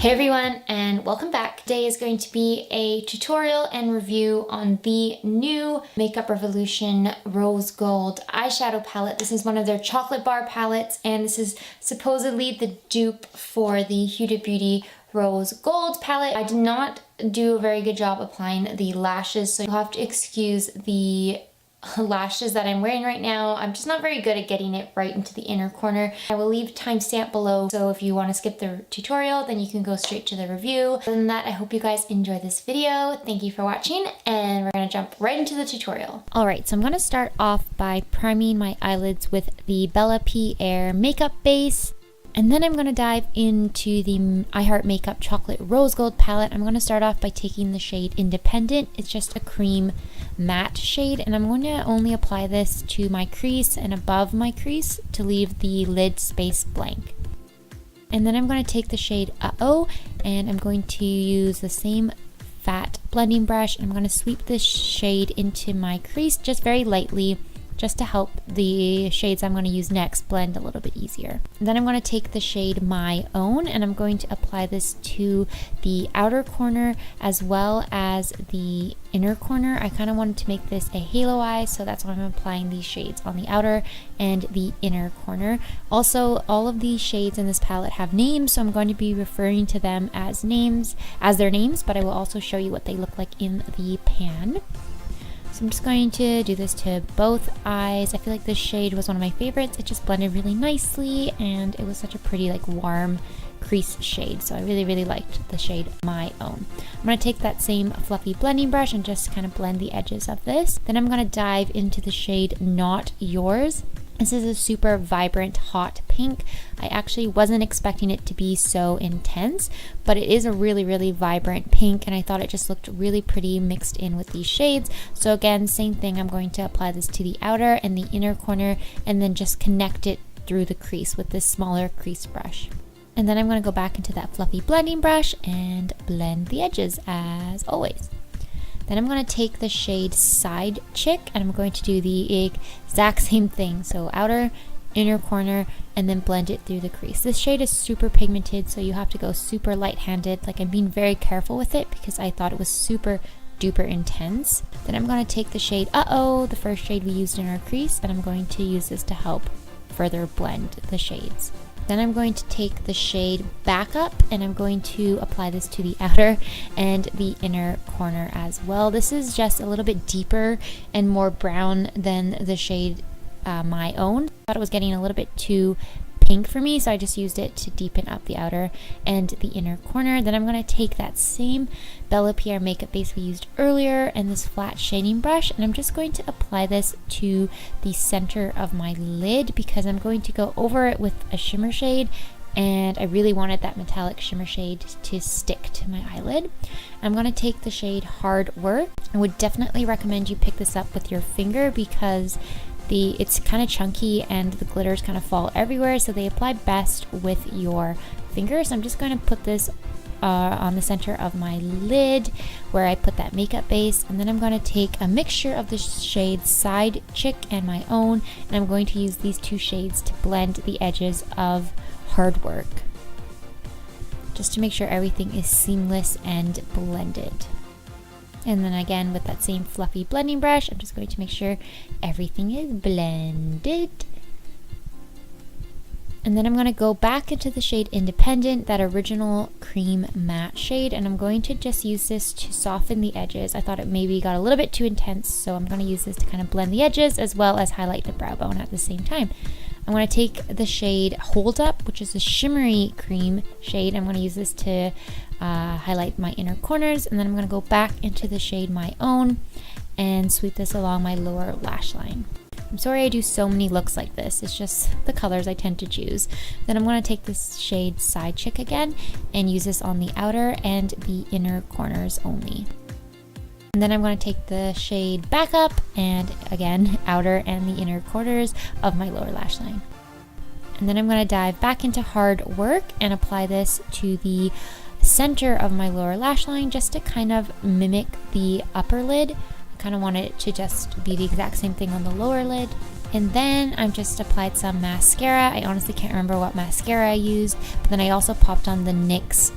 Hey everyone, and welcome back. Today is going to be a tutorial and review on the new Makeup Revolution Rose Gold eyeshadow palette. This is one of their chocolate bar palettes, and this is supposedly the dupe for the Huda Beauty Rose Gold palette. I did not do a very good job applying the lashes, so you'll have to excuse the lashes that I'm wearing right now. I'm just not very good at getting it right into the inner corner. I will leave a timestamp below, so if you want to skip the tutorial, then you can go straight to the review. Other than that, I hope you guys enjoy this video. Thank you for watching, and we're gonna jump right into the tutorial. Alright, so I'm gonna start off by priming my eyelids with the Bella P makeup base. And then I'm going to dive into the I Heart Makeup Chocolate Rose Gold palette. I'm going to start off by taking the shade Independent. It's just a cream matte shade, and I'm going to only apply this to my crease and above my crease to leave the lid space blank. And then I'm going to take the shade Uh-Oh, and I'm going to use the same fat blending brush, and I'm going to sweep this shade into my crease just very lightly, just to help the shades I'm going to use next blend a little bit easier. And then I'm going to take the shade My Own, and I'm going to apply this to the outer corner as well as the inner corner. I kind of wanted to make this a halo eye, so that's why I'm applying these shades on the outer and the inner corner. Also, all of these shades in this palette have names, so I'm going to be referring to them as their names, but I will also show you what they look like in the pan. So I'm just going to do this to both eyes. I feel like this shade was one of my favorites. It just blended really nicely, and it was such a pretty, like, warm crease shade. So I really liked the shade My Own. I'm going to take that same fluffy blending brush and just kind of blend the edges of this. Then I'm going to dive into the shade Not Yours. This is a super vibrant hot pink. I actually wasn't expecting it to be so intense, but it is a really vibrant pink, and I thought it just looked really pretty mixed in with these shades. So again, same thing, I'm going to apply this to the outer and the inner corner and then just connect it through the crease with this smaller crease brush. And then I'm going to go back into that fluffy blending brush and blend the edges as always. Then I'm going to take the shade Side Chick, and I'm going to do the exact same thing. So outer, inner corner, and then blend it through the crease. This shade is super pigmented, so you have to go super light-handed. Like, I'm being very careful with it because I thought it was super duper intense. Then I'm going to take the shade Uh-Oh, the first shade we used in our crease, and I'm going to use this to help further blend the shades. Then I'm going to take the shade Back Up, and I'm going to apply this to the outer and the inner corner as well. This is just a little bit deeper and more brown than the shade My Own. I thought it was getting a little bit too pink for me, so I just used it to deepen up the outer and the inner corner. Then I'm going to take that same Bella P makeup base we used earlier and this flat shading brush, and I'm just going to apply this to the center of my lid because I'm going to go over it with a shimmer shade, and I really wanted that metallic shimmer shade to stick to my eyelid. I'm going to take the shade Hard Work. I would definitely recommend you pick this up with your finger because it's kind of chunky and the glitters kind of fall everywhere, so they apply best with your fingers. So I'm just going to put this on the center of my lid where I put that makeup base, and then I'm going to take a mixture of the shades Side Chick and My Own, and I'm going to use these two shades to blend the edges of Hard Work, just to make sure everything is seamless and blended. And then again, with that same fluffy blending brush, I'm just going to make sure everything is blended. And then I'm going to go back into the shade Independent, that original cream matte shade, and I'm going to just use this to soften the edges. I thought it maybe got a little bit too intense, so I'm going to use this to kind of blend the edges as well as highlight the brow bone at the same time. I'm going to take the shade Hold Up, which is a shimmery cream shade. I'm going to use this to highlight my inner corners, and then I'm going to go back into the shade My Own and sweep this along my lower lash line. I'm sorry I do so many looks like this, it's just the colors I tend to choose. Then I'm going to take this shade Side Chick again and use this on the outer and the inner corners only. And then I'm going to take the shade Back Up and again outer and the inner corners of my lower lash line. And then I'm going to dive back into Hard Work and apply this to the center of my lower lash line just to kind of mimic the upper lid. I kind of want it to just be the exact same thing on the lower lid. And then I just applied some mascara. I honestly can't remember what mascara I used, but then I also popped on the NYX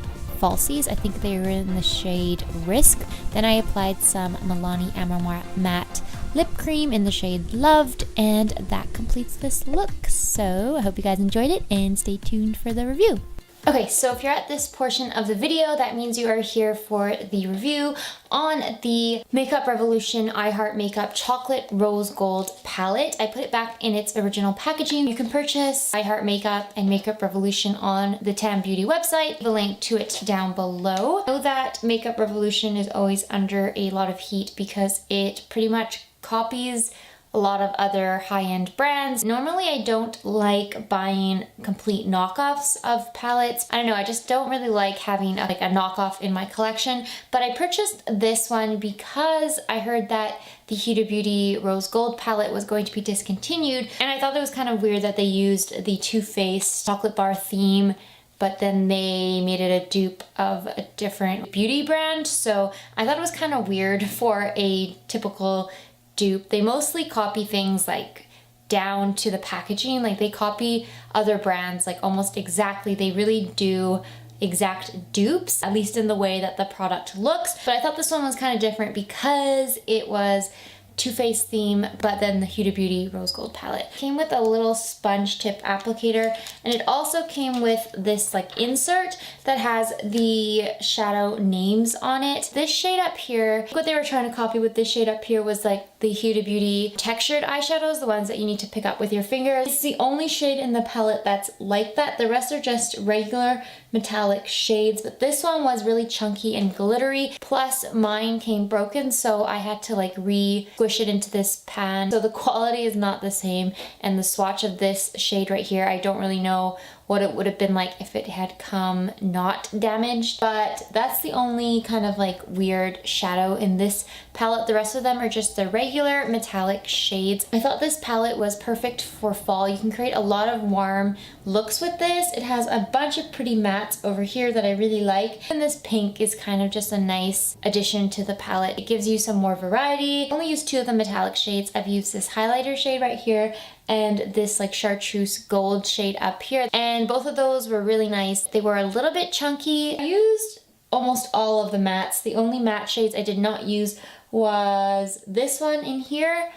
falsies. I think they were in the shade Risk. Then I applied some Milani Amara Matte lip cream in the shade Loved, and that completes this look. So I hope you guys enjoyed it, and stay tuned for the review. Okay, so if you're at this portion of the video, that means you are here for the review on the Makeup Revolution I Heart Makeup Chocolate Rose Gold palette. I put it back in its original packaging. You can purchase I Heart Makeup and Makeup Revolution on the Tam Beauty website. The link to it down below. I know that Makeup Revolution is always under a lot of heat because it pretty much copies a lot of other high-end brands. Normally I don't like buying complete knockoffs of palettes. I don't know, I just don't really like having a knockoff in my collection, but I purchased this one because I heard that the Huda Beauty Rose Gold palette was going to be discontinued, and I thought it was kind of weird that they used the Too Faced chocolate bar theme, but then they made it a dupe of a different beauty brand. So I thought it was kind of weird for a typical dupe. They mostly copy things like down to the packaging. Like they copy other brands like almost exactly. They really do exact dupes, at least in the way that the product looks. But I thought this one was kind of different because it was Too Faced theme, but then the Huda Beauty Rose Gold palette. Came with a little sponge tip applicator, and it also came with this like insert that has the shadow names on it. This shade up here, what they were trying to copy with this shade up here was like the Huda Beauty textured eyeshadows, the ones that you need to pick up with your fingers. It's the only shade in the palette that's like that. The rest are just regular metallic shades, but this one was really chunky and glittery. Plus mine came broken, so I had to like squish it into this pan. So the quality is not the same, and the swatch of this shade right here, I don't really know what it would have been like if it had come not damaged, but that's the only kind of like weird shadow in this palette. The rest of them are just the regular metallic shades. I thought this palette was perfect for fall. You can create a lot of warm looks with this. It has a bunch of pretty mattes over here that I really like, and this pink is kind of just a nice addition to the palette. It gives you some more variety. I only used two of the metallic shades. I've used this highlighter shade right here and this like chartreuse gold shade up here, and both of those were really nice. They were a little bit chunky. I used almost all of the mattes. The only matte shades I did not use was this one in here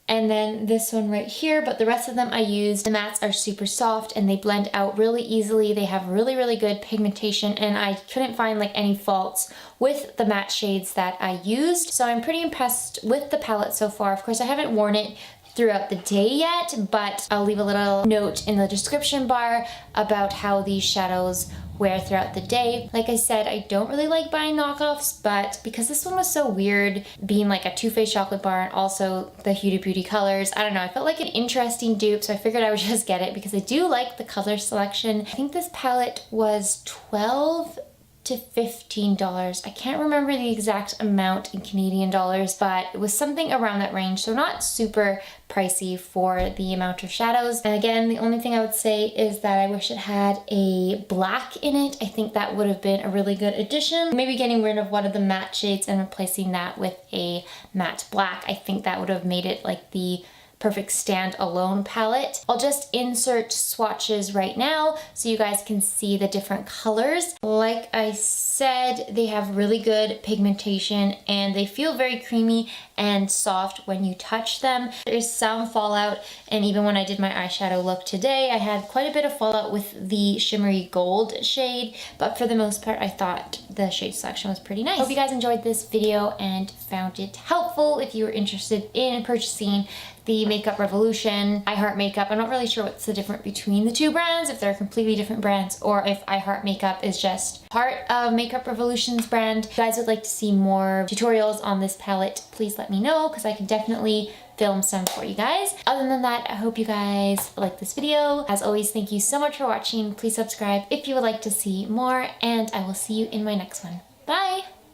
and then this one right here, but the rest of them I used. The mattes are super soft and they blend out really easily. They have really, really good pigmentation, and I couldn't find like any faults with the matte shades that I used. So I'm pretty impressed with the palette so far. Of course, I haven't worn it throughout the day yet, but I'll leave a little note in the description bar about how these shadows wear throughout the day. Like I said, I don't really like buying knockoffs, but because this one was so weird, being like a Too Faced chocolate bar and also the Huda Beauty colors, I don't know, I felt like an interesting dupe, so I figured I would just get it because I do like the color selection. I think this palette was $12 to $15. I can't remember the exact amount in Canadian dollars, but it was something around that range, so not super pricey for the amount of shadows. And again, the only thing I would say is that I wish it had a black in it. I think that would have been a really good addition. Maybe getting rid of one of the matte shades and replacing that with a matte black. I think that would have made it like the perfect stand-alone palette. I'll just insert swatches right now so you guys can see the different colors. Like I said, they have really good pigmentation and they feel very creamy and soft when you touch them. There's some fallout, and even when I did my eyeshadow look today, I had quite a bit of fallout with the shimmery gold shade, but for the most part, I thought the shade selection was pretty nice. Hope you guys enjoyed this video and found it helpful. If you were interested in purchasing the Makeup Revolution I Heart Makeup, I'm not really sure what's the difference between the two brands, if they're completely different brands or if I Heart Makeup is just part of Makeup Revolution's brand. If you guys would like to see more tutorials on this palette, please let me know because I can definitely film some for you guys. Other than that, I hope you guys like this video. As always, thank you so much for watching. Please subscribe if you would like to see more, and I will see you in my next one. Bye!